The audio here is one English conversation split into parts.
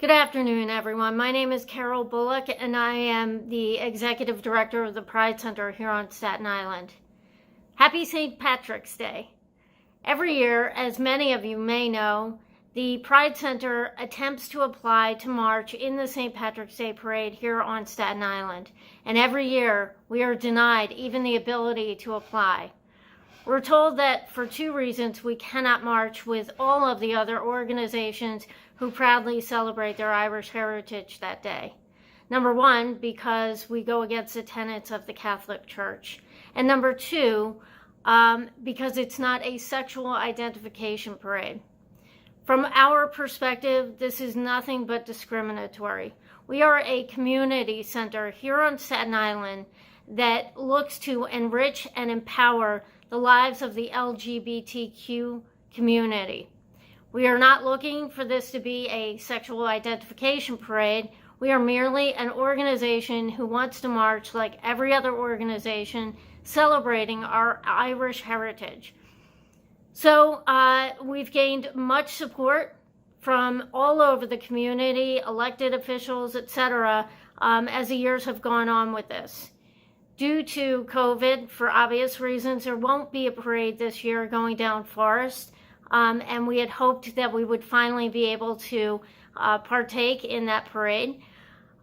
Good afternoon, everyone. My name is Carol Bullock, and I am the Executive Director of the Pride Center here on Staten Island. Happy St. Patrick's Day. Every year, as many of you may know, the Pride Center attempts to apply to march in the St. Patrick's Day Parade here on Staten Island. And every year, we are denied even the ability to apply. We're told that for two reasons we cannot march with all of the other organizations who proudly celebrate their Irish heritage that day. Number one, because we go against the tenets of the Catholic Church. And number two, because it's not a sexual identification parade. From our perspective, this is nothing but discriminatory. We are a community center here on Staten Island that looks to enrich and empower the lives of the LGBTQ community. We are not looking for this to be a sexual identification parade. We are merely an organization who wants to march like every other organization, celebrating our Irish heritage. So we've gained much support from all over the community, elected officials, etc., as the years have gone on with this. Due to COVID, for obvious reasons, there won't be a parade this year going down Forest, and we had hoped that we would finally be able to partake in that parade.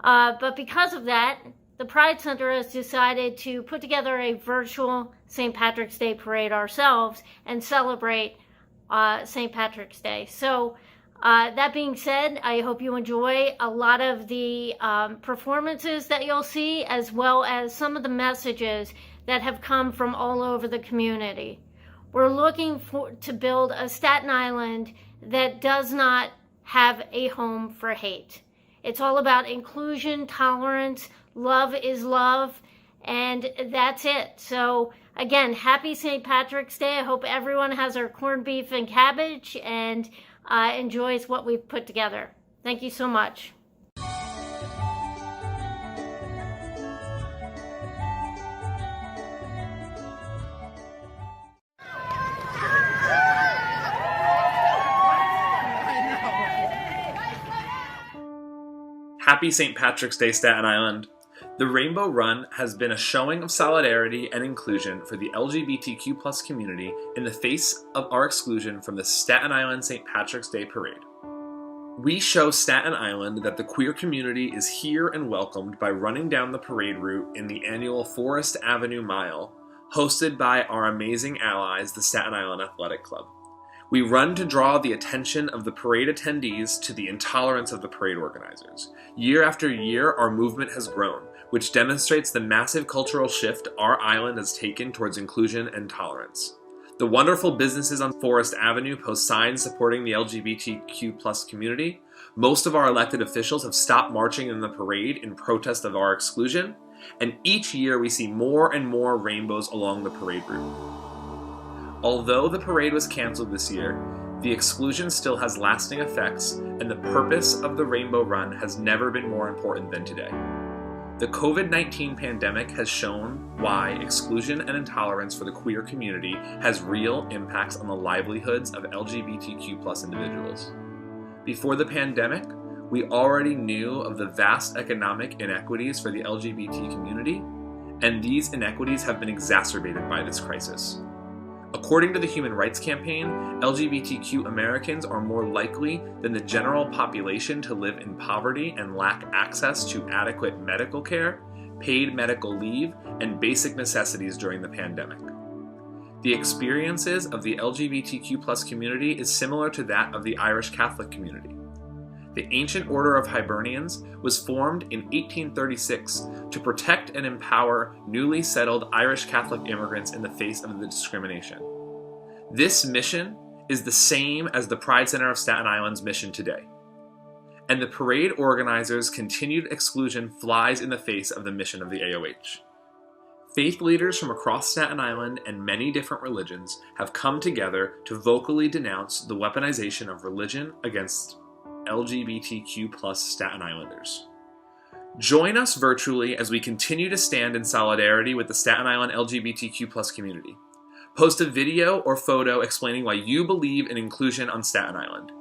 But because of that, the Pride Center has decided to put together a virtual St. Patrick's Day parade ourselves and celebrate St. Patrick's Day. So that being said, I hope you enjoy a lot of the performances that you'll see, as well as some of the messages that have come from all over the community. We're looking to build a Staten Island that does not have a home for hate. It's all about inclusion, tolerance, love is love, and that's it. So again, happy St. Patrick's Day. I hope everyone has their corned beef and cabbage and enjoys what we've put together. Thank you so much. Happy St. Patrick's Day, Staten Island. The Rainbow Run has been a showing of solidarity and inclusion for the LGBTQ+ community in the face of our exclusion from the Staten Island St. Patrick's Day Parade. We show Staten Island that the queer community is here and welcomed by running down the parade route in the annual Forest Avenue Mile, hosted by our amazing allies, the Staten Island Athletic Club. We run to draw the attention of the parade attendees to the intolerance of the parade organizers. Year after year, our movement has grown, which demonstrates the massive cultural shift our island has taken towards inclusion and tolerance. The wonderful businesses on Forest Avenue post signs supporting the LGBTQ+ community. Most of our elected officials have stopped marching in the parade in protest of our exclusion, and each year we see more and more rainbows along the parade route. Although the parade was canceled this year, the exclusion still has lasting effects, and the purpose of the Rainbow Run has never been more important than today. The COVID-19 pandemic has shown why exclusion and intolerance for the queer community has real impacts on the livelihoods of LGBTQ+ individuals. Before the pandemic, we already knew of the vast economic inequities for the LGBT community, and these inequities have been exacerbated by this crisis. According to the Human Rights Campaign, LGBTQ Americans are more likely than the general population to live in poverty and lack access to adequate medical care, paid medical leave, and basic necessities during the pandemic. The experiences of the LGBTQ+ community is similar to that of the Irish Catholic community. The Ancient Order of Hibernians was formed in 1836 to protect and empower newly settled Irish Catholic immigrants in the face of the discrimination. This mission is the same as the Pride Center of Staten Island's mission today. And the parade organizers' continued exclusion flies in the face of the mission of the AOH. Faith leaders from across Staten Island and many different religions have come together to vocally denounce the weaponization of religion against LGBTQ+ Staten Islanders. Join us virtually as we continue to stand in solidarity with the Staten Island LGBTQ+ community. Post a video or photo explaining why you believe in inclusion on Staten Island.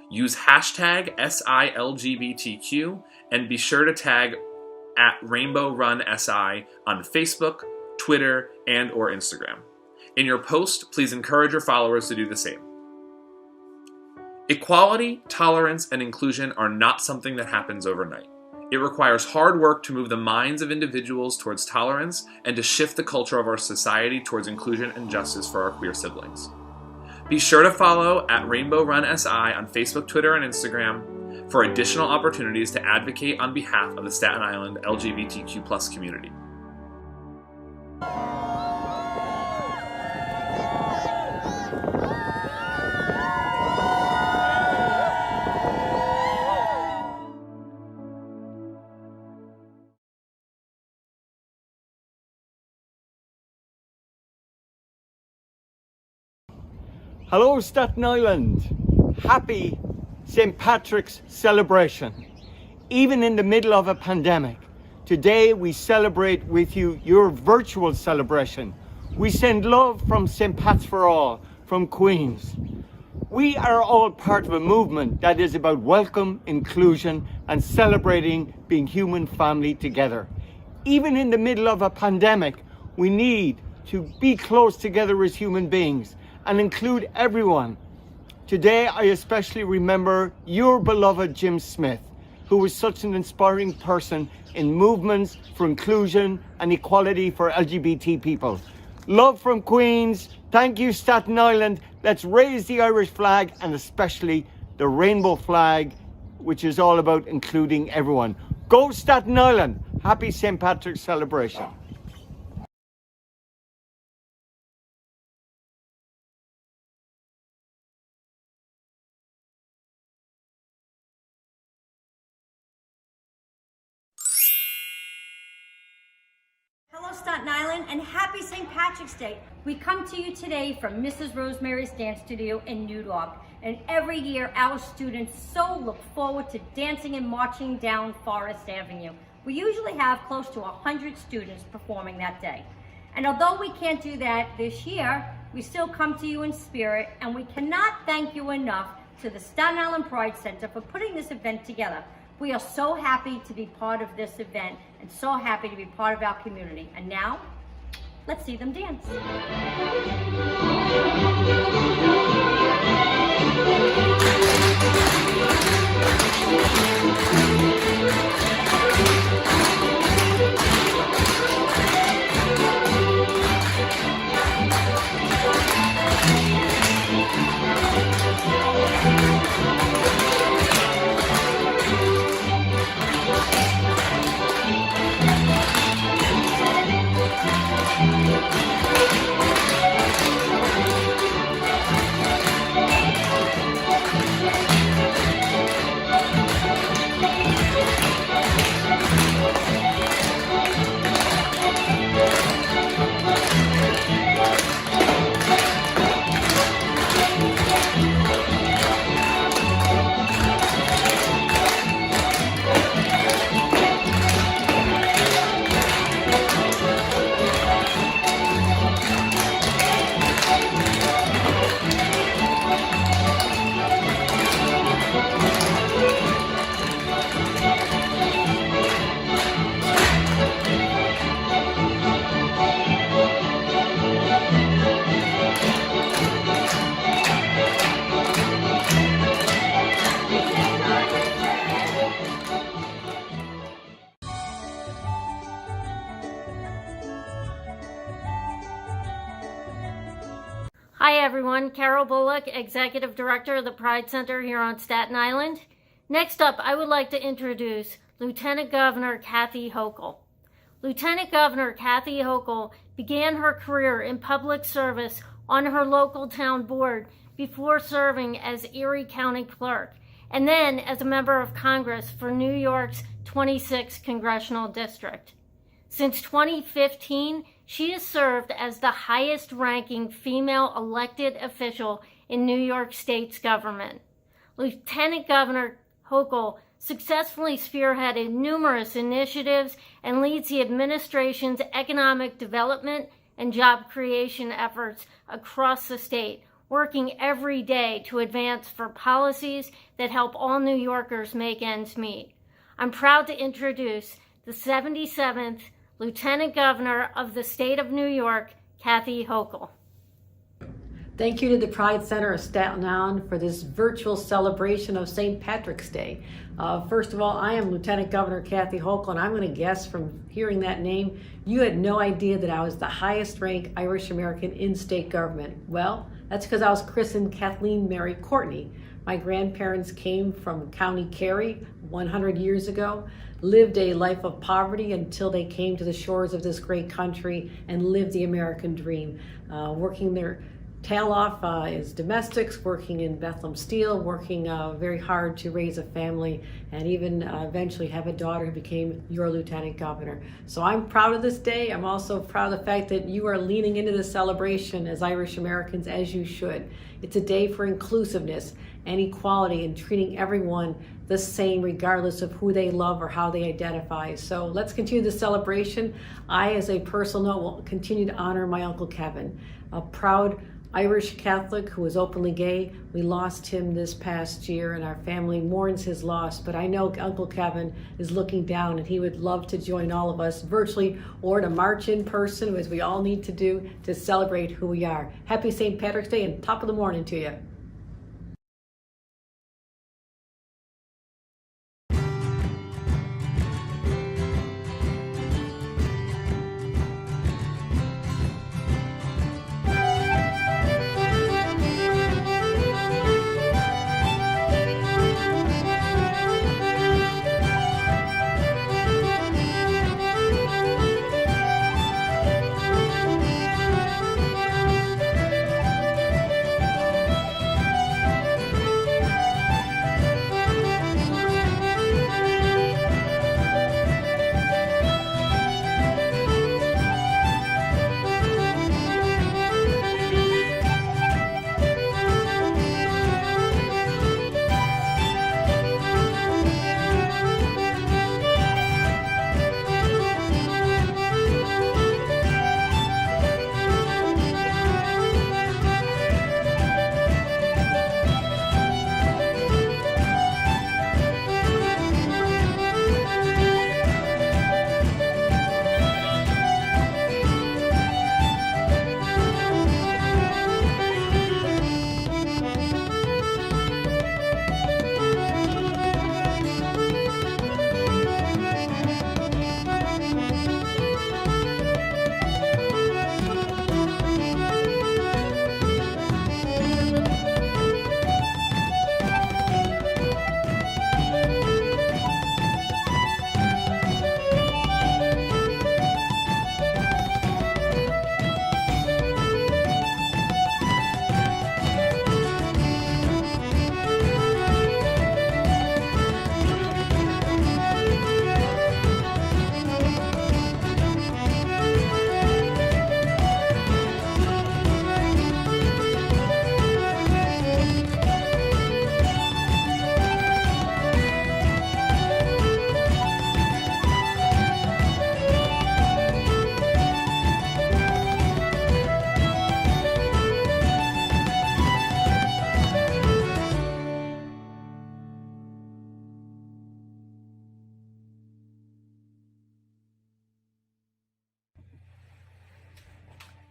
Use hashtag SILGBTQ and be sure to tag at Rainbow Run SI on Facebook, Twitter, and or Instagram. In your post, please encourage your followers to do the same. Equality, tolerance, and inclusion are not something that happens overnight. It requires hard work to move the minds of individuals towards tolerance and to shift the culture of our society towards inclusion and justice for our queer siblings. Be sure to follow at Rainbow Run SI on Facebook, Twitter, and Instagram for additional opportunities to advocate on behalf of the Staten Island LGBTQ+ community. Hello Staten Island, happy St. Patrick's celebration. Even in the middle of a pandemic, today we celebrate with you your virtual celebration. We send love from St. Pat's for All, from Queens. We are all part of a movement that is about welcome, inclusion, and celebrating being human family together. Even in the middle of a pandemic, we need to be close together as human beings and include everyone. Today, I especially remember your beloved Jim Smith, who was such an inspiring person in movements for inclusion and equality for LGBT people. Love from Queens. Thank you, Staten Island. Let's raise the Irish flag and especially the rainbow flag, which is all about including everyone. Go Staten Island. Happy St. Patrick's celebration. Hello Staten Island and happy St. Patrick's Day. We come to you today from Mrs. Rosemary's Dance Studio in New York. And every year our students so look forward to dancing and marching down Forest Avenue. We usually have close to 100 students performing that day. And although we can't do that this year, we still come to you in spirit, and we cannot thank you enough to the Staten Island Pride Center for putting this event together. We are so happy to be part of this event and so happy to be part of our community. And now, let's see them dance. Hi everyone, Carol Bullock, Executive Director of the Pride Center here on Staten Island. Next up, I would like to introduce Lieutenant Governor Kathy Hochul. Lieutenant Governor Kathy Hochul began her career in public service on her local town board before serving as Erie County Clerk, and then as a member of Congress for New York's 26th Congressional District. Since 2015, she has served as the highest-ranking female elected official in New York State's government. Lieutenant Governor Hochul successfully spearheaded numerous initiatives and leads the administration's economic development and job creation efforts across the state, working every day to advance for policies that help all New Yorkers make ends meet. I'm proud to introduce the 77th Lieutenant Governor of the state of New York, Kathy Hochul. Thank you to the Pride Center of Staten Island for this virtual celebration of St. Patrick's Day. First of all, I am Lieutenant Governor Kathy Hochul, and I'm going to guess from hearing that name, you had no idea that I was the highest ranked Irish American in state government. Well, that's because I was christened Kathleen Mary Courtney. My grandparents came from County Kerry 100 years ago, lived a life of poverty until they came to the shores of this great country and lived the American dream, working their tail off as domestics, working in Bethlehem Steel, working very hard to raise a family, and even eventually have a daughter who became your Lieutenant Governor. So I'm proud of this day. I'm also proud of the fact that you are leaning into the celebration as Irish Americans, as you should. It's a day for inclusiveness and equality and treating everyone the same regardless of who they love or how they identify. So let's continue the celebration. I, as a personal note, will continue to honor my Uncle Kevin, a proud Irish Catholic who was openly gay. We lost him this past year and our family mourns his loss, but I know Uncle Kevin is looking down and he would love to join all of us virtually or to march in person, as we all need to do to celebrate who we are. Happy St. Patrick's Day and top of the morning to you.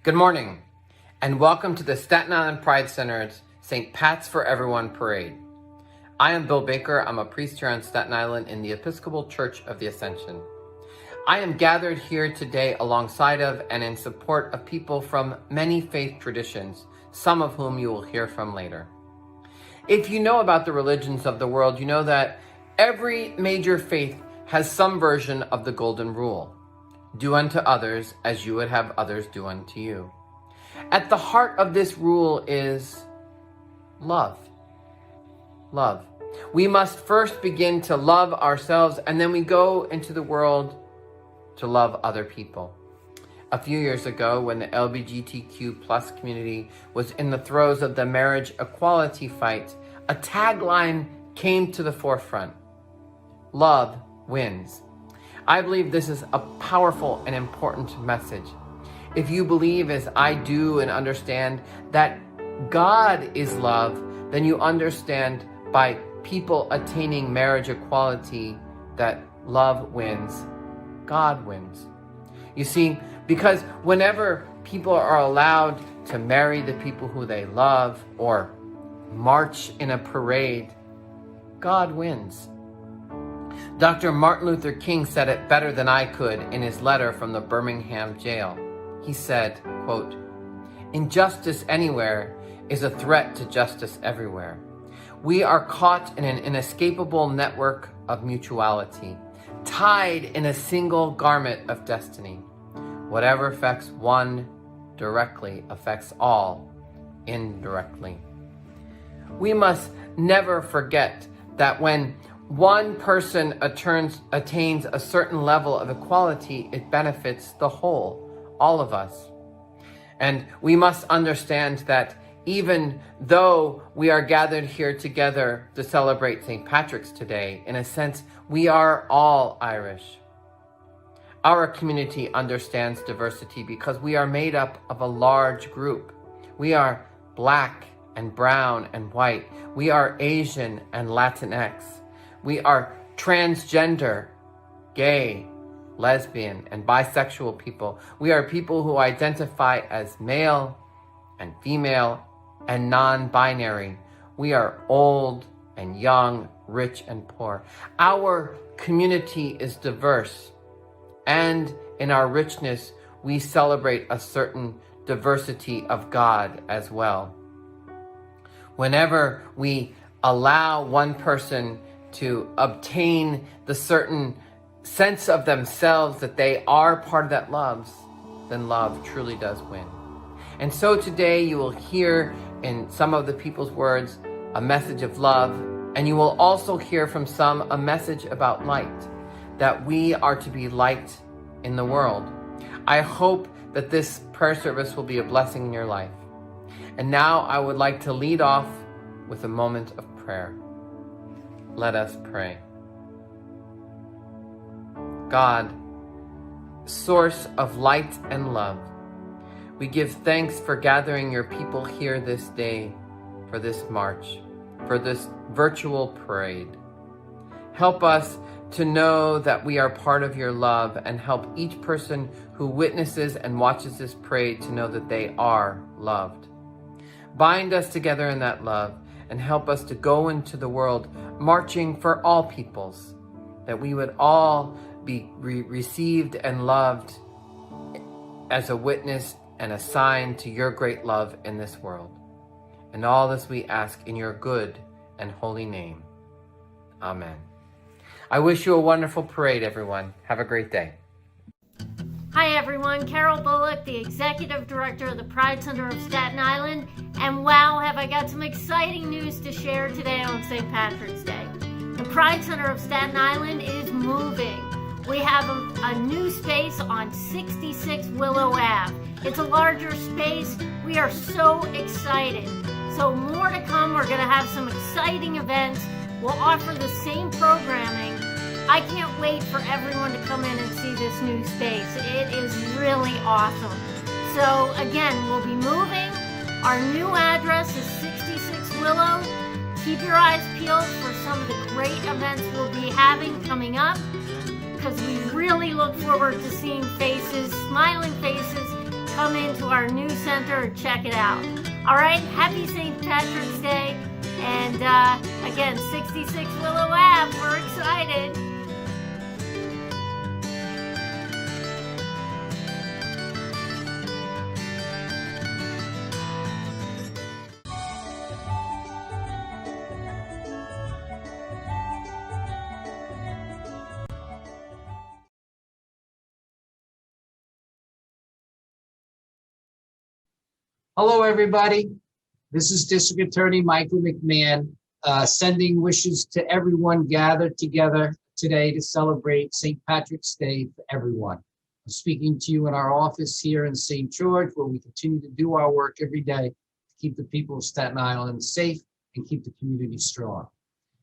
Good morning, and welcome to the Staten Island Pride Center's St. Pat's for Everyone Parade. I am Bill Baker. I'm a priest here on Staten Island in the Episcopal Church of the Ascension. I am gathered here today alongside of and in support of people from many faith traditions, some of whom you will hear from later. If you know about the religions of the world, you know that every major faith has some version of the Golden Rule. Do unto others as you would have others do unto you. At the heart of this rule is love. Love. We must first begin to love ourselves, and then we go into the world to love other people. A few years ago, when the LGBTQ plus community was in the throes of the marriage equality fight, a tagline came to the forefront: love wins. I believe this is a powerful and important message. If you believe, as I do and understand, that God is love, then you understand by people attaining marriage equality that love wins, God wins. You see, because whenever people are allowed to marry the people who they love or march in a parade, God wins. Dr. Martin Luther King said it better than I could in his letter from the Birmingham jail. He said, quote, "Injustice anywhere is a threat to justice everywhere. We are caught in an inescapable network of mutuality, tied in a single garment of destiny. Whatever affects one directly affects all indirectly." We must never forget that when one person attains a certain level of equality, it benefits the whole, all of us. And we must understand that even though we are gathered here together to celebrate St. Patrick's today, in a sense, we are all Irish. Our community understands diversity because we are made up of a large group. We are Black and brown and white. We are Asian and Latinx. We are transgender, gay, lesbian, and bisexual people. We are people who identify as male and female and non-binary. We are old and young, rich and poor. Our community is diverse, and in our richness, we celebrate a certain diversity of God as well. Whenever we allow one person to obtain the certain sense of themselves that they are part of that love, then love truly does win. And so today you will hear in some of the people's words a message of love, and you will also hear from some a message about light, that we are to be light in the world. I hope that this prayer service will be a blessing in your life. And now I would like to lead off with a moment of prayer. Let us pray. God, source of light and love, we give thanks for gathering your people here this day, for this march, for this virtual parade. Help us to know that we are part of your love, and help each person who witnesses and watches this parade to know that they are loved. Bind us together in that love, and help us to go into the world marching for all peoples, that we would all be received and loved as a witness and a sign to your great love in this world. And all this we ask in your good and holy name. Amen. I wish you a wonderful parade, everyone. Have a great day. Hi everyone, Carol Bullock, the Executive Director of the Pride Center of Staten Island, and wow, have I got some exciting news to share today on St. Patrick's Day. The Pride Center of Staten Island is moving. We have a new space on 66 Willow Ave. It's a larger space. We are so excited. So more to come. We're going to have some exciting events. We'll offer the same programming. I can't wait for everyone to come in and see this new space. It is really awesome. So again, we'll be moving. Our new address is 66 Willow. Keep your eyes peeled for some of the great events we'll be having coming up, because we really look forward to seeing faces, smiling faces, come into our new center and check it out. All right, happy St. Patrick's Day. And again, 66 Willow Ave, we're excited. Hello, everybody. This is District Attorney Michael McMahon, sending wishes to everyone gathered together today to celebrate St. Patrick's Day for everyone. I'm speaking to you in our office here in St. George, where we continue to do our work every day to keep the people of Staten Island safe and keep the community strong.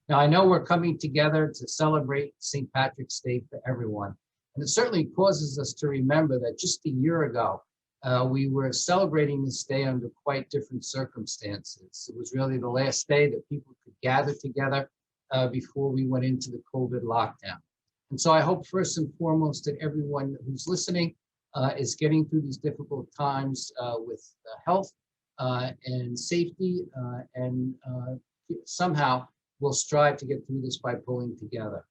Now, I know we're coming together to celebrate St. Patrick's Day for everyone, and it certainly causes us to remember that just a year ago, We were celebrating this day under quite different circumstances. It was really the last day that people could gather together before we went into the COVID lockdown. And so I hope first and foremost that everyone who's listening is getting through these difficult times with health and safety, and somehow we'll strive to get through this by pulling together.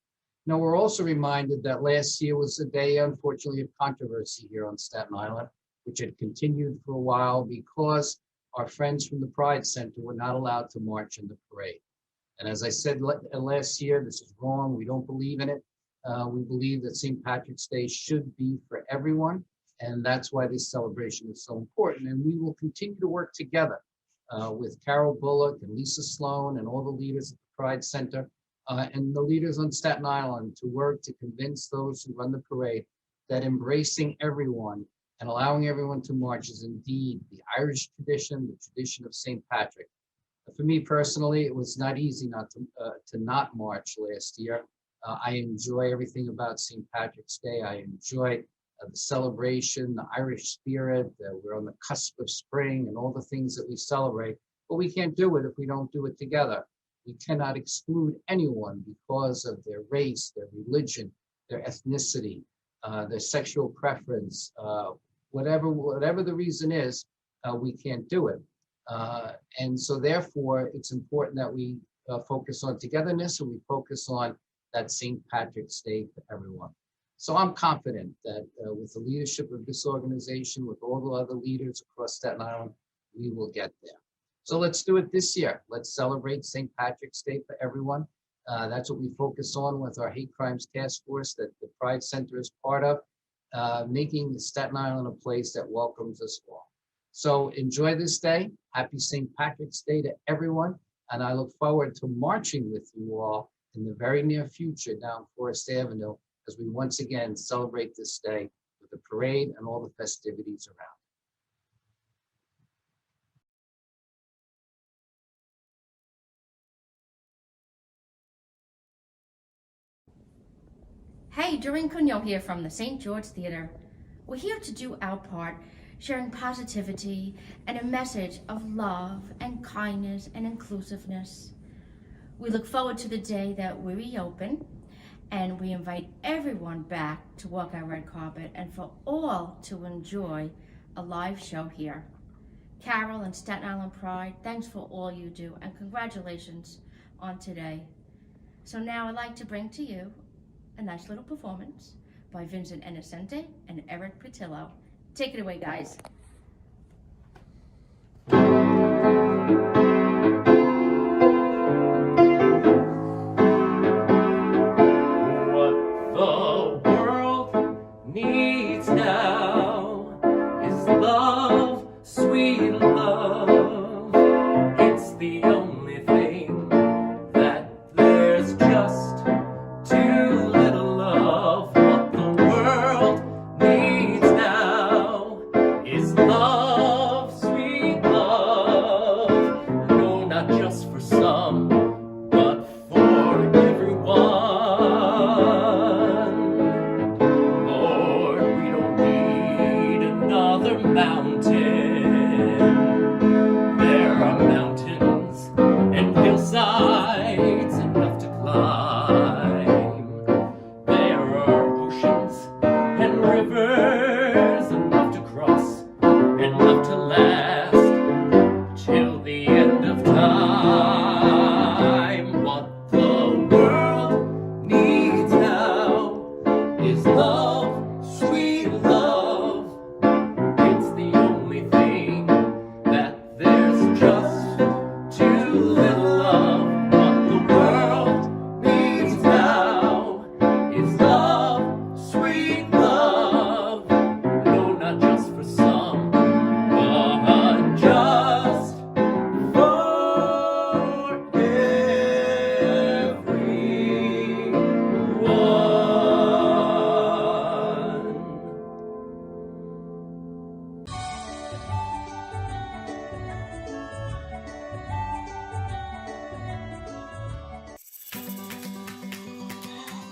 Now, we're also reminded that last year was a day, unfortunately, of controversy here on Staten Island, which had continued for a while because our friends from the Pride Center were not allowed to march in the parade. And as I said last year, this is wrong. We don't believe in it. We believe that St. Patrick's Day should be for everyone. And that's why this celebration is so important. And we will continue to work together with Carol Bullock and Lisa Sloan and all the leaders at the Pride Center and the leaders on Staten Island to work to convince those who run the parade that embracing everyone and allowing everyone to march is indeed the Irish tradition, the tradition of St. Patrick. For me personally, it was not easy not to not march last year. I enjoy everything about St. Patrick's Day. I enjoy the celebration, the Irish spirit. We're on the cusp of spring and all the things that we celebrate, but we can't do it if we don't do it together. We cannot exclude anyone because of their race, their religion, their ethnicity, their sexual preference, whatever the reason is, we can't do it. And so therefore, it's important that we focus on togetherness and we focus on that St. Patrick's Day for everyone. So I'm confident that with the leadership of this organization, with all the other leaders across Staten Island, we will get there. So let's do it this year. Let's celebrate St. Patrick's Day for everyone. That's what we focus on with our hate crimes task force that the Pride Center is part of, making Staten Island a place that welcomes us all. So enjoy this day. Happy St. Patrick's Day to everyone. And I look forward to marching with you all in the very near future down Forest Avenue as we once again celebrate this day with the parade and all the festivities around. Hey, Doreen Cunyo here from the St. George Theater. We're here to do our part, sharing positivity and a message of love and kindness and inclusiveness. We look forward to the day that we reopen, and we invite everyone back to walk our red carpet and for all to enjoy a live show here. Carol and Staten Island Pride, thanks for all you do, and congratulations on today. So now I'd like to bring to you a nice little performance by Vincent Innocente and Eric Patillo. Take it away, guys. What the world needs now is love, sweet love. It's the only thing that there's just too little of. What the world needs now is love, sweet love. No, not just for some, but for everyone. Lord, we don't need another mountain.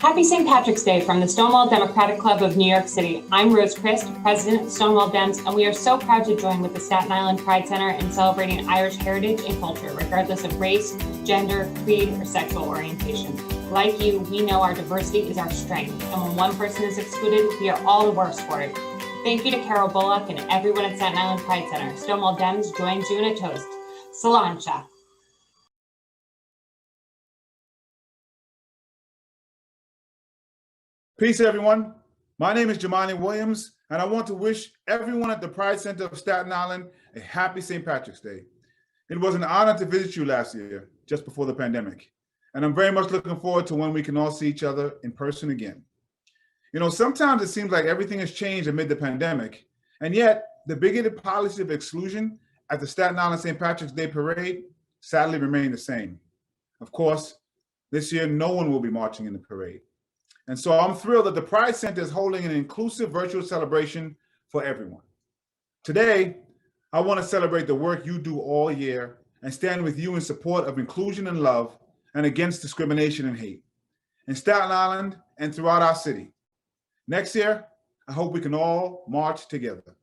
Happy St. Patrick's Day from the Stonewall Democratic Club of New York City. I'm Rose Christ, President of Stonewall Dems, and we are so proud to join with the Staten Island Pride Center in celebrating Irish heritage and culture, regardless of race, gender, creed, or sexual orientation. Like you, we know our diversity is our strength, and when one person is excluded, we are all the worse for it. Thank you to Carol Bullock and everyone at Staten Island Pride Center. Stonewall Dems joins you in a toast. Salancha. Peace, everyone. My name is Jamani Williams, and I want to wish everyone at the Pride Center of Staten Island a happy St. Patrick's Day. It was an honor to visit you last year, just before the pandemic, and I'm very much looking forward to when we can all see each other in person again. You know, sometimes it seems like everything has changed amid the pandemic, and yet the bigoted policy of exclusion at the Staten Island St. Patrick's Day Parade sadly remain the same. Of course, this year no one will be marching in the parade. And so I'm thrilled that the Pride Center is holding an inclusive virtual celebration for everyone. Today, I want to celebrate the work you do all year and stand with you in support of inclusion and love and against discrimination and hate in Staten Island and throughout our city. Next year, I hope we can all march together.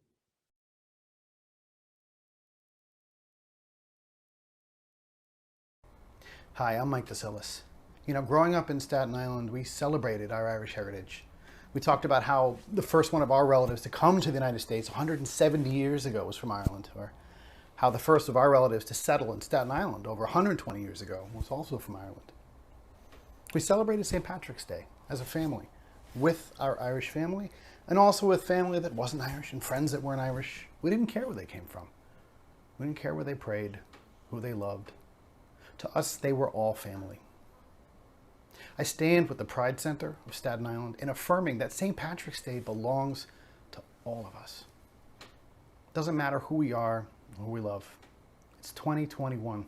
Hi, I'm Mike DeSillis. You know, growing up in Staten Island, we celebrated our Irish heritage. We talked about how the first one of our relatives to come to the United States 170 years ago was from Ireland, or how the first of our relatives to settle in Staten Island over 120 years ago was also from Ireland. We celebrated St. Patrick's Day as a family, with our Irish family, and also with family that wasn't Irish and friends that weren't Irish. We didn't care where they came from. We didn't care where they prayed, who they loved. To us, they were all family. I stand with the Pride Center of Staten Island in affirming that St. Patrick's Day belongs to all of us. It doesn't matter who we are or who we love. It's 2021.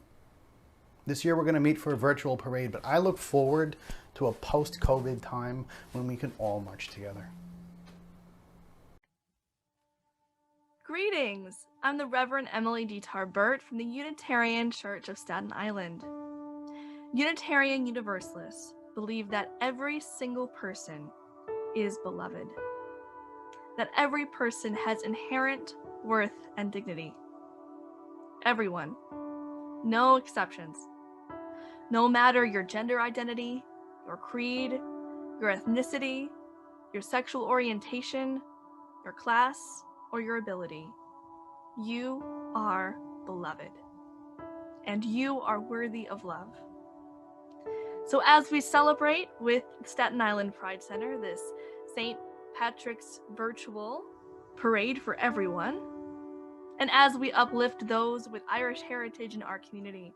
This year we're going to meet for a virtual parade, but I look forward to a post-COVID time when we can all march together. Greetings! I'm the Reverend Emily D. Tarbert from the Unitarian Church of Staten Island. Unitarian Universalists believe that every single person is beloved, that every person has inherent worth and dignity. Everyone, no exceptions. No matter your gender identity, your creed, your ethnicity, your sexual orientation, your class, or your ability, you are beloved, and you are worthy of love. So as we celebrate with Staten Island Pride Center this St. Patrick's virtual parade for everyone, and as we uplift those with Irish heritage in our community,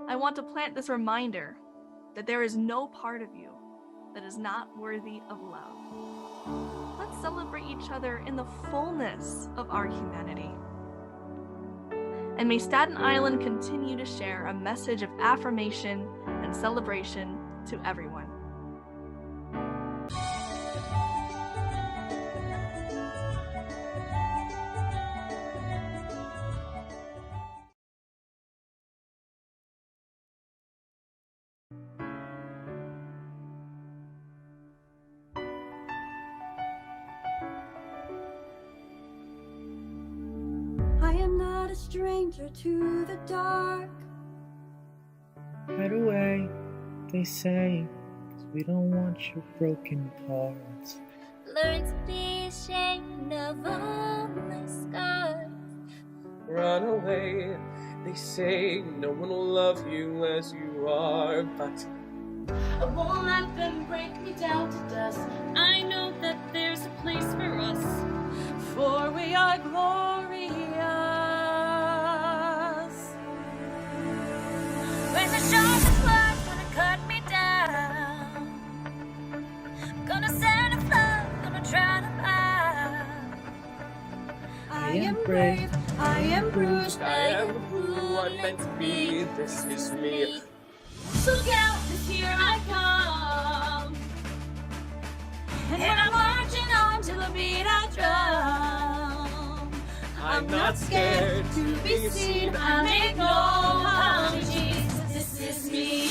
I want to plant this reminder that there is no part of you that is not worthy of love. Let's celebrate each other in the fullness of our humanity. And may Staten Island continue to share a message of affirmation and celebration to everyone. I am not a stranger to the dark. Right away, they say, 'cause we don't want your broken parts. Learn to be ashamed of all my scars. Run away, they say no one will love you as you are, but I won't let them break me down to dust. I know that there's a place for us, for we are glorious. When the sharpest words gonna cut me down, gonna send a flood, gonna drown them out. I am brave, I am bruised, I am who I'm meant to be. This is me. Look out, 'cause here I come, and I'm marching on to the beat I drum. I'm not scared to be seen, I make no apologies. This is me.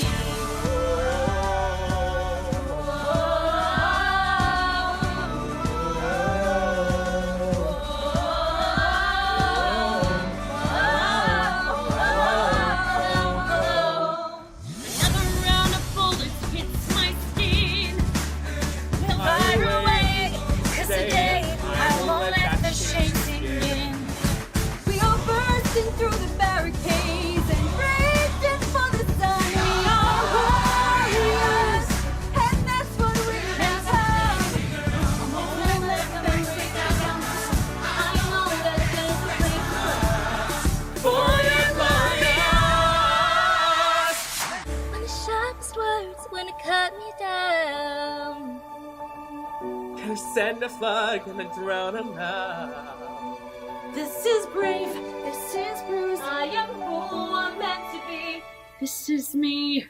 find a flag and then drown them out. This is brave, this is Bruce. I am who I'm meant to be. This is me.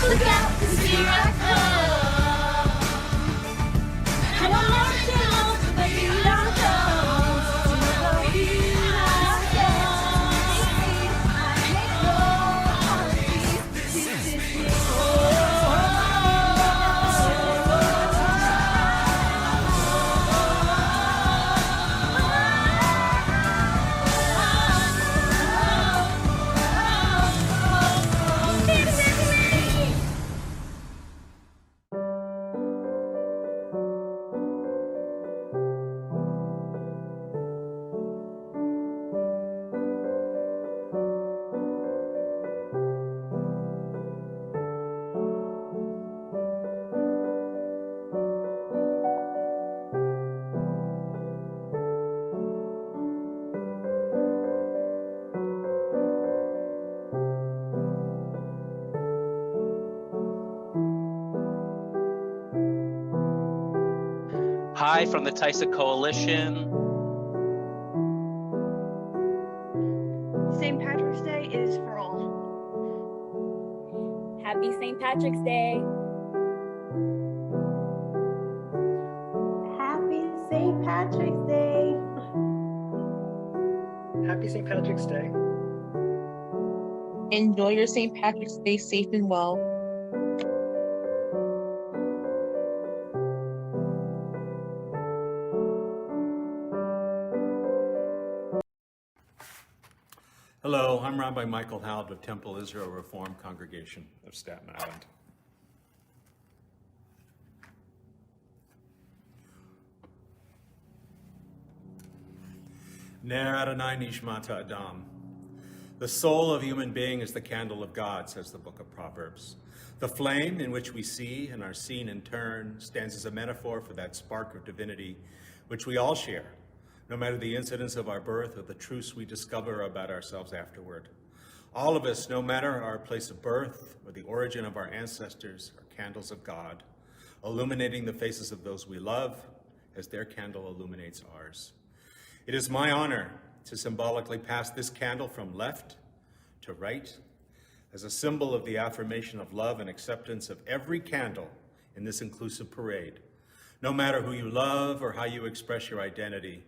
Look out, 'cause here I come. And I'm marching on to the beat I drum. To the beat I drum. I ain't no heartbeat. This is me. Hi from the TISA Coalition. St. Patrick's Day is for all. Happy St. Patrick's Day. Happy St. Patrick's Day. Happy St. Patrick's Day. Enjoy your St. Patrick's Day safe and well. Hello, I'm Rabbi Michael Howd of Temple Israel Reform Congregation of Staten Island. Ner Adonai Nishmata Adam. The soul of human being is the candle of God, says the book of Proverbs. The flame in which we see and are seen in turn stands as a metaphor for that spark of divinity which we all share, no matter the incidents of our birth or the truths we discover about ourselves afterward. All of us, no matter our place of birth or the origin of our ancestors, are candles of God, illuminating the faces of those we love as their candle illuminates ours. It is my honor to symbolically pass this candle from left to right as a symbol of the affirmation of love and acceptance of every candle in this inclusive parade, no matter who you love or how you express your identity.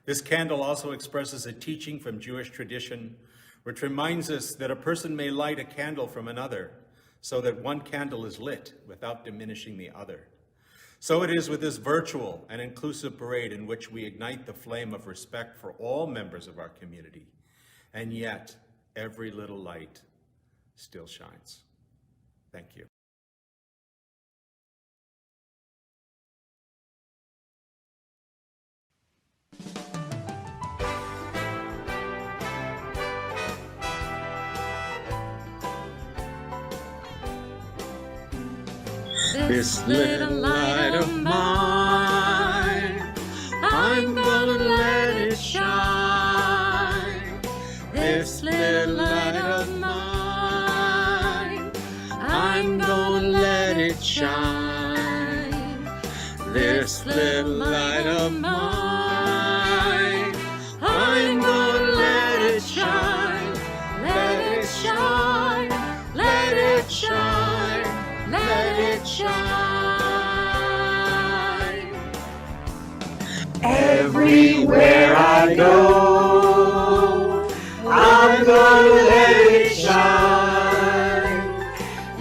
This candle also expresses a teaching from Jewish tradition, which reminds us that a person may light a candle from another so that one candle is lit without diminishing the other. So it is with this virtual and inclusive parade in which we ignite the flame of respect for all members of our community, and yet every little light still shines. Thank you. This little light of mine, I'm gonna let it shine. This little light of mine, I'm gonna let it shine. This little light of mine, I'm gonna let it shine. Let it shine, let it shine, let it shine. Everywhere I go, I'm gonna let it shine.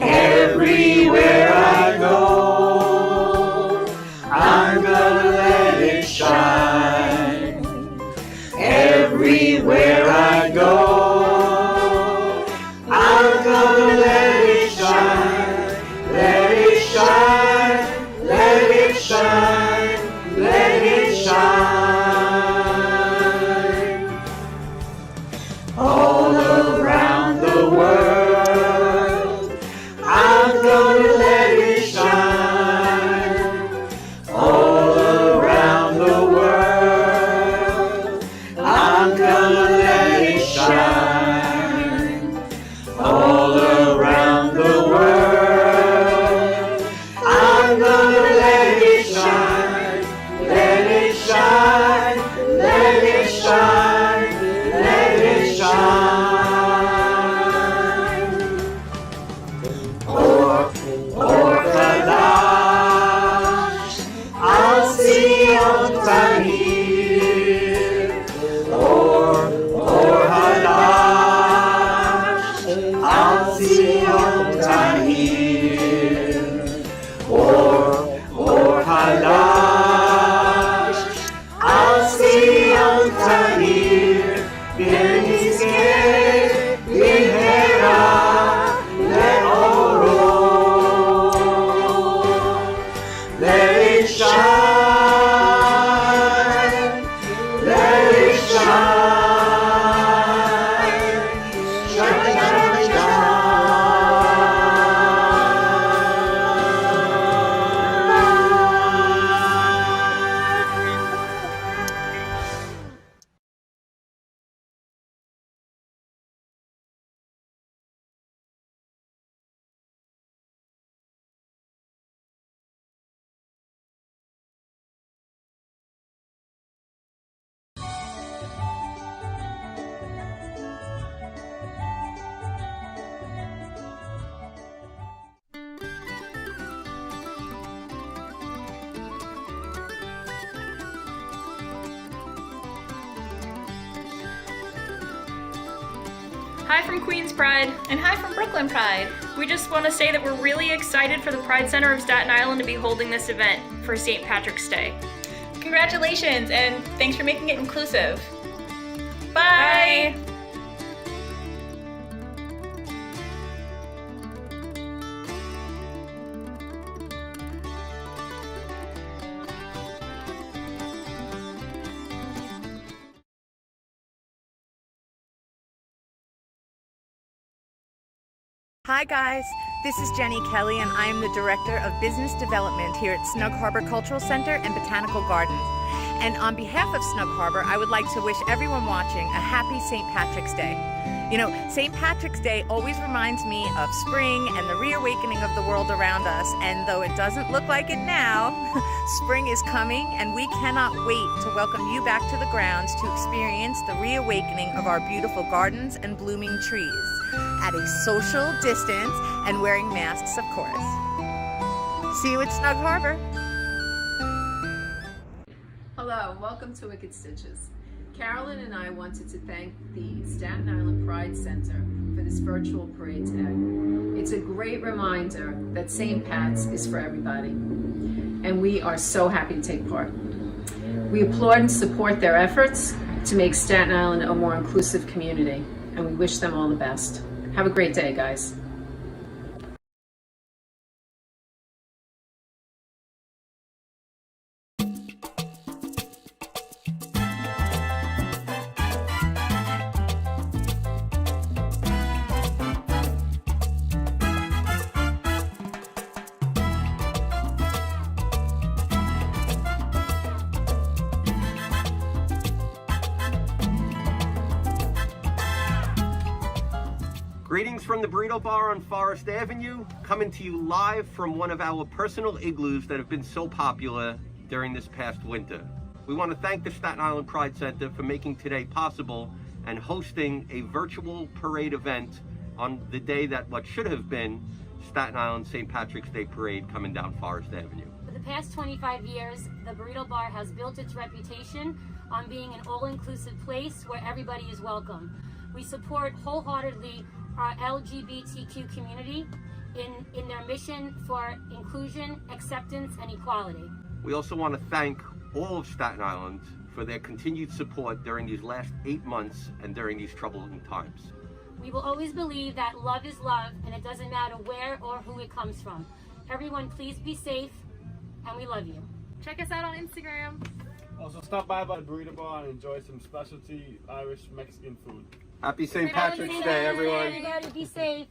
Everywhere I go, I'm gonna let it shine. Everywhere I go, I'm gonna let it shine. Let it shine, let it shine, let it shine. benizque ligera de oro. Let it shine, let it shine, shine, shine, shine. Hi from Queens Pride. And hi from Brooklyn Pride. We just want to say that we're really excited for the Pride Center of Staten Island to be holding this event for St. Patrick's Day. Congratulations, and thanks for making it inclusive. Bye! Hi guys, this is Jenny Kelly and I am the Director of Business Development here at Snug Harbor Cultural Center and Botanical Gardens. And on behalf of Snug Harbor, I would like to wish everyone watching a happy St. Patrick's Day. You know, St. Patrick's Day always reminds me of spring and the reawakening of the world around us, and though it doesn't look like it now, spring is coming and we cannot wait to welcome you back to the grounds to experience the reawakening of our beautiful gardens and blooming trees at a social distance and wearing masks, of course. See you at Snug Harbor. Hello, welcome to Wicked Stitches. Carolyn and I wanted to thank the Staten Island Pride Center for this virtual parade today. It's a great reminder that St. Pat's is for everybody, and we are so happy to take part. We applaud and support their efforts to make Staten Island a more inclusive community, and we wish them all the best. Have a great day, guys. Greetings from the Burrito Bar on Forest Avenue, coming to you live from one of our personal igloos that have been so popular during this past winter. We want to thank the Staten Island Pride Center for making today possible and hosting a virtual parade event on the day that what should have been Staten Island St. Patrick's Day Parade coming down Forest Avenue. For the past 25 years, the Burrito Bar has built its reputation on being an all-inclusive place where everybody is welcome. We support wholeheartedly our LGBTQ community in their mission for inclusion, acceptance, and equality. We also want to thank all of Staten Island for their continued support during these last 8 months and during these troubling times. We will always believe that love is love, and it doesn't matter where or who it comes from. Everyone, please be safe, and we love you. Check us out on Instagram. Also stop by the Burrito Bar and enjoy some specialty Irish Mexican food. Happy St. Patrick's Day, everyone. Everybody be safe.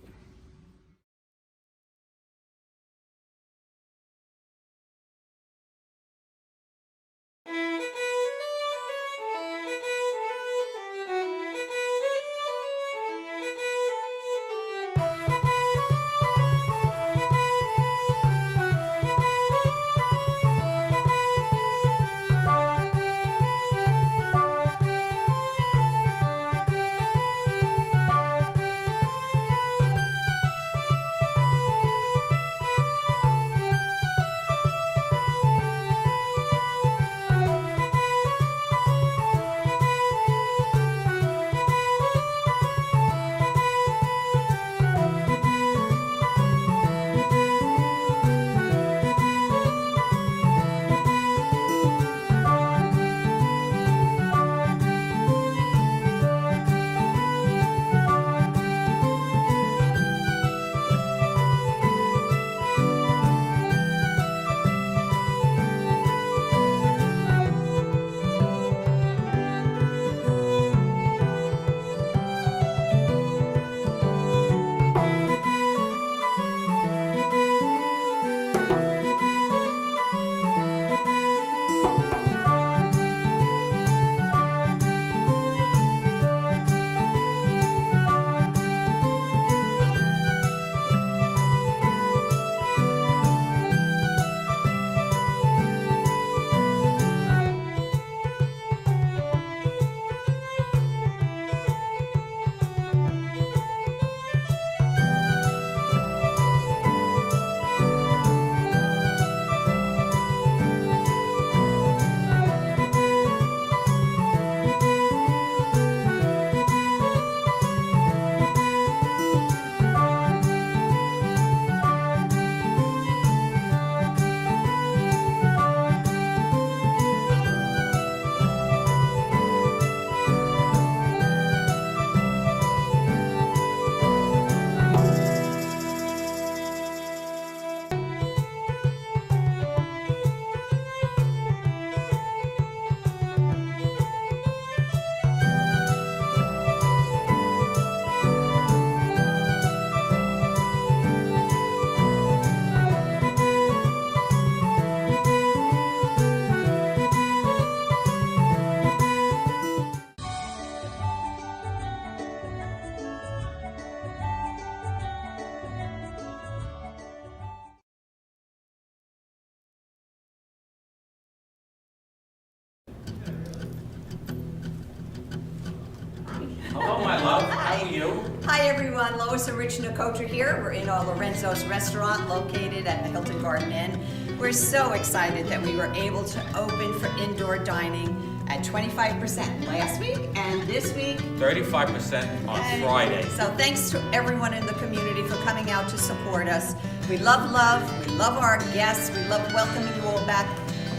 Hi, love. How are you? Hi, everyone. Lois and Rich Nicotra here. We're in our Lorenzo's restaurant located at the Hilton Garden Inn. We're so excited that we were able to open for indoor dining at 25% last week and this week. 35% on Friday. So thanks to everyone in the community for coming out to support us. We love love. We love our guests. We love welcoming you all back.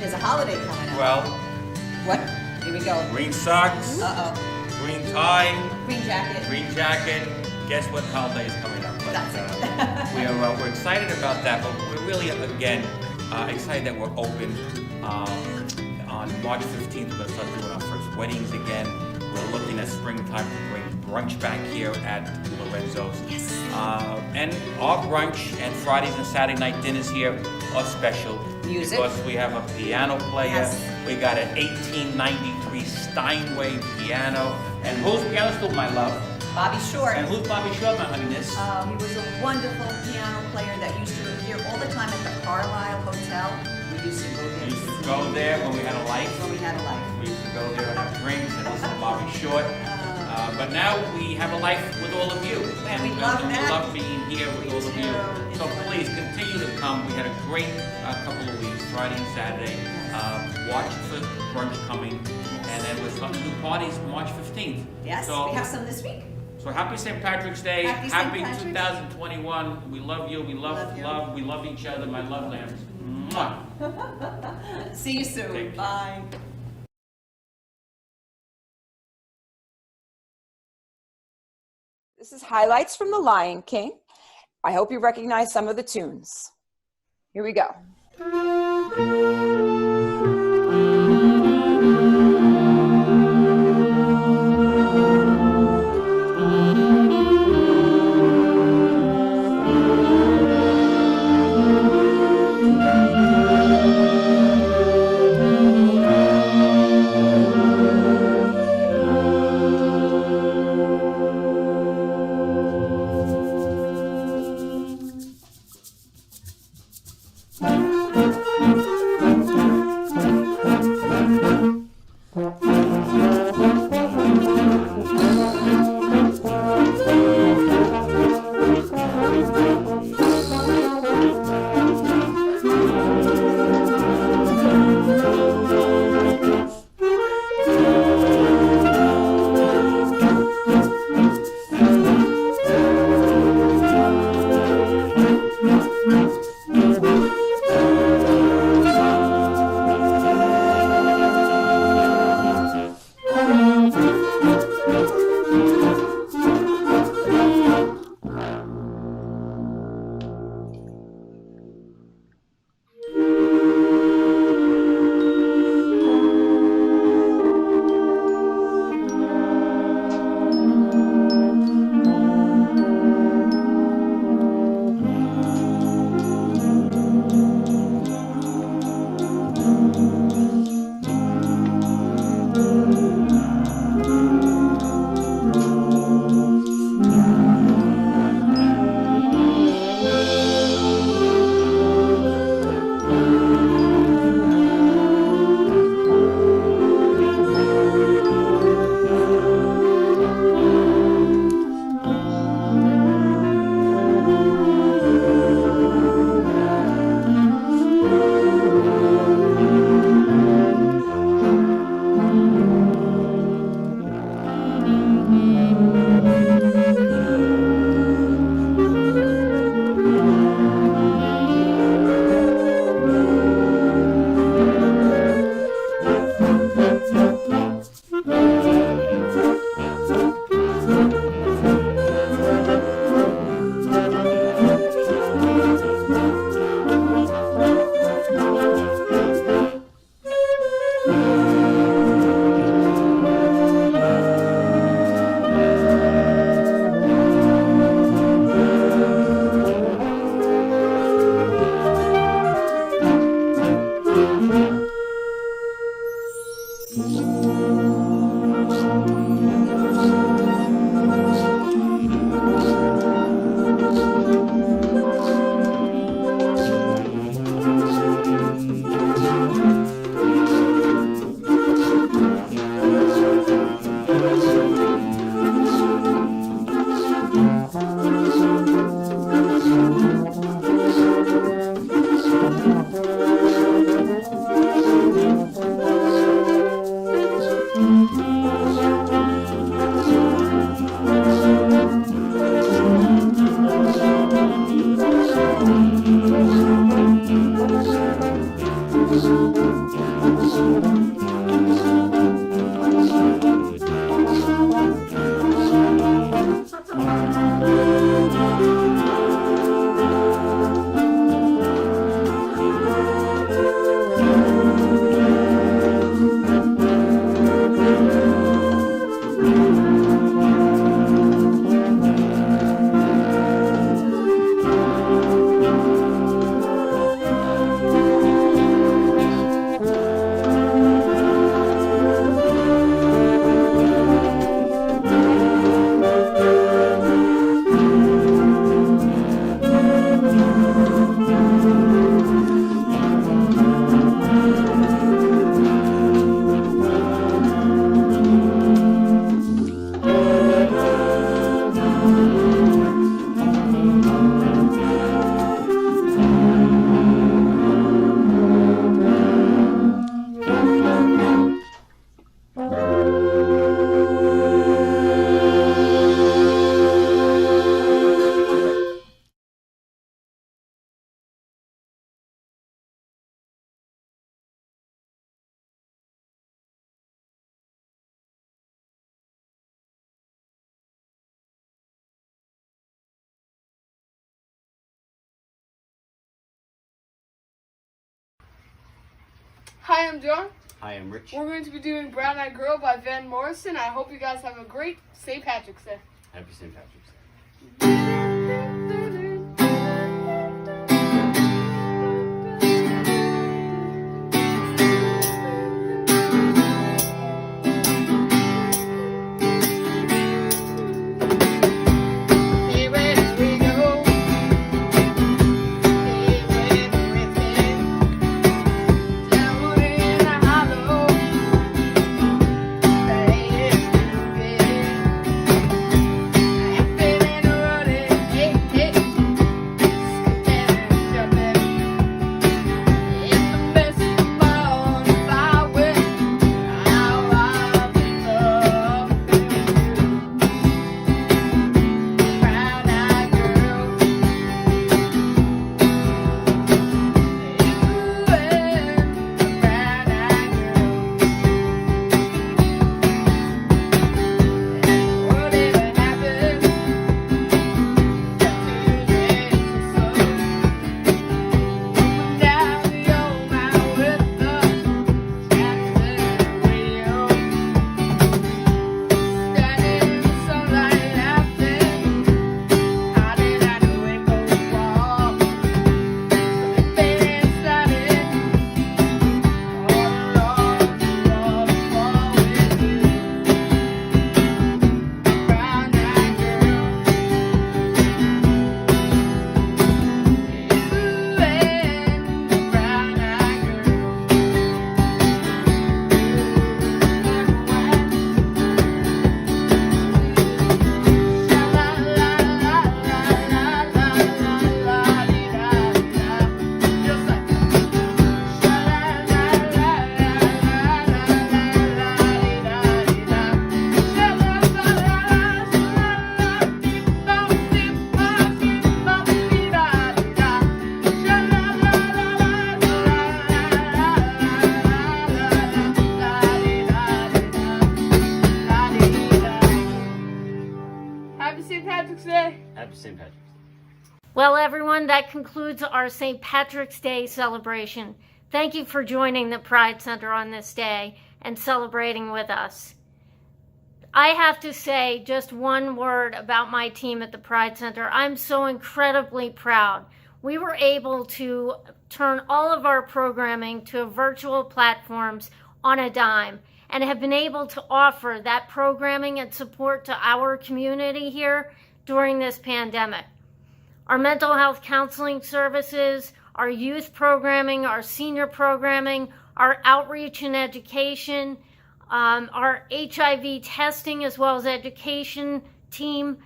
There's a holiday coming up. Well, What? Here we go. green socks, green tie, Green jacket. green jacket. Guess what holiday is coming up? But, we're excited about that, but we're really, again, excited that we're open. On March 15th, we're going to start doing our first weddings again. We're looking at springtime to bring brunch back here at Lorenzo's. Yes. And our brunch and Fridays and Saturday night dinners here are special. Music. Because we have a piano player. Yes. We got an 1893 Steinway piano. And whose piano school, my love? Bobby Short. And who's Bobby Short, my honeyness? He was a wonderful piano player that used to appear all the time at the Carlisle Hotel. We used to go there. We used to go there when we had a life. When we had a life. We used to go there and have drinks and listen to Bobby Short. But now we have a life with all of you. And we love we that. love being here with all of you. So please continue to come. We had a great couple of weeks, Friday and Saturday. Watch for brunch coming. And then we're starting to do parties March 15th. Yes, So, we have some this week. so happy St. Patrick's Day. Happy St. Happy Patrick's. 2021. We love you. We love you. love. We love each other, my love lambs. Mwah. See you soon. Bye. This is highlights from The Lion King. I hope you recognize some of the tunes. Here we go. Hi, I'm John. Hi, I'm Rich. We're going to be doing Brown Eyed Girl by Van Morrison. I hope you guys have a great St. Patrick's Day. Happy St. Patrick's Day. Happy St. Patrick's Day. Well, everyone, that concludes our St. Patrick's Day celebration. Thank you for joining the Pride Center on this day and celebrating with us. I have to say just one word about my team at the Pride Center. I'm so incredibly proud. We were able to turn all of our programming to virtual platforms on a dime and have been able to offer that programming and support to our community here during this pandemic. Our mental health counseling services, our youth programming, our senior programming, our outreach and education, our HIV testing as well as education team,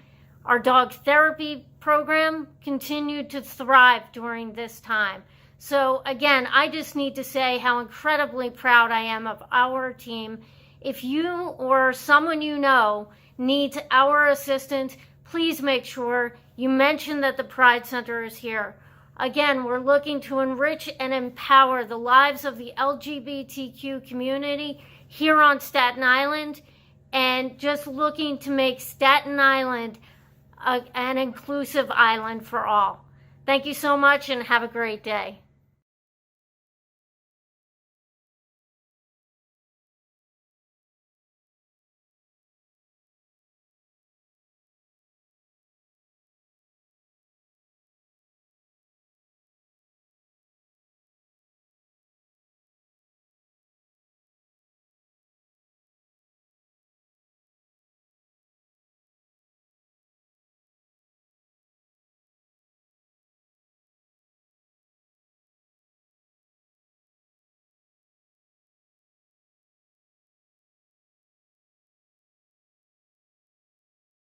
our dog therapy program continued to thrive during this time. So again, I just need to say how incredibly proud I am of our team. If you or someone you know needs our assistance, please make sure you mention that the Pride Center is here. Again, we're looking to enrich and empower the lives of the LGBTQ community here on Staten Island, and just looking to make Staten Island an inclusive island for all. Thank you so much and have a great day.